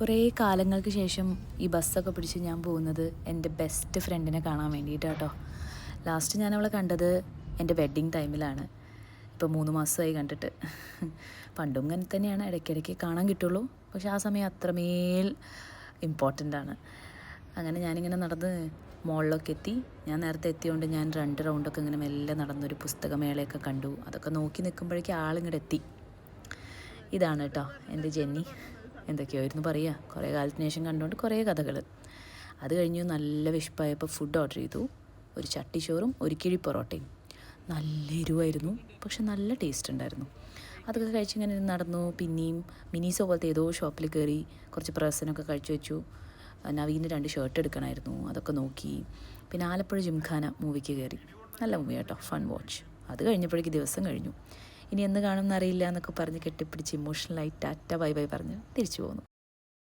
കുറേ കാലങ്ങൾക്ക് ശേഷം ഈ ബസ്സൊക്കെ പിടിച്ച് ഞാൻ പോകുന്നത് എൻ്റെ ബെസ്റ്റ് ഫ്രണ്ടിനെ കാണാൻ വേണ്ടിയിട്ടാണ് കേട്ടോ. ലാസ്റ്റ് ഞാൻ അവളെ കണ്ടത് എൻ്റെ വെഡ്ഡിങ് ടൈമിലാണ്. ഇപ്പോൾ 3 മാസമായി കണ്ടിട്ട്. പണ്ടും ഇങ്ങനെ തന്നെയാണ്, ഇടയ്ക്കിടയ്ക്ക് കാണാൻ കിട്ടുള്ളൂ. പക്ഷേ ആ സമയം അത്രമേൽ ഇമ്പോർട്ടൻ്റ് ആണ്. അങ്ങനെ ഞാനിങ്ങനെ നടന്ന് മോളിലൊക്കെ എത്തി. ഞാൻ നേരത്തെ എത്തിയോണ്ട് ഞാൻ 2 റൗണ്ടൊക്കെ ഇങ്ങനെ മെല്ലെ നടന്നൊരു പുസ്തകമേളയൊക്കെ കണ്ടു. അതൊക്കെ നോക്കി നിൽക്കുമ്പോഴേക്കും ആളിങ്ങോട്ട് എത്തി. ഇതാണ് കേട്ടോ എൻ്റെ ജെന്നി. എന്തൊക്കെയായിരുന്നു പറയുക, കുറേ കാലത്തിന് ശേഷം കണ്ടുകൊണ്ട് കുറേ കഥകൾ. അത് കഴിഞ്ഞു നല്ല വിശപ്പായപ്പോൾ ഫുഡ് ഓർഡർ ചെയ്തു. ഒരു ചട്ടിച്ചോറും ഒരു കിഴി പൊറോട്ടയും. നല്ല എരിവായിരുന്നു, പക്ഷെ നല്ല ടേസ്റ്റ് ഉണ്ടായിരുന്നു. അതൊക്കെ കഴിച്ചിങ്ങനെ നടന്നു. പിന്നെയും മിനീസോ പോലത്തെ ഏതോ ഷോപ്പിൽ കയറി കുറച്ച് പ്രസനമൊക്കെ കഴിച്ചു വെച്ചു. നവീന് 2 ഷർട്ട് എടുക്കണമായിരുന്നു, അതൊക്കെ നോക്കി. പിന്നെ ആലപ്പുഴ ജിംഖാന മൂവിക്ക് കയറി. നല്ല മൂവി കേട്ടോ, ഫൺ വാച്ച്. അത് കഴിഞ്ഞപ്പോഴേക്ക് ദിവസം കഴിഞ്ഞു. ഇനി എന്ന് കാണുമെന്ന് അറിയില്ല എന്നൊക്കെ പറഞ്ഞ് കെട്ടിപ്പിടിച്ച് ഇമോഷണലായി ടാറ്റ ബൈ ബൈ പറഞ്ഞ് തിരിച്ചു പോന്നു.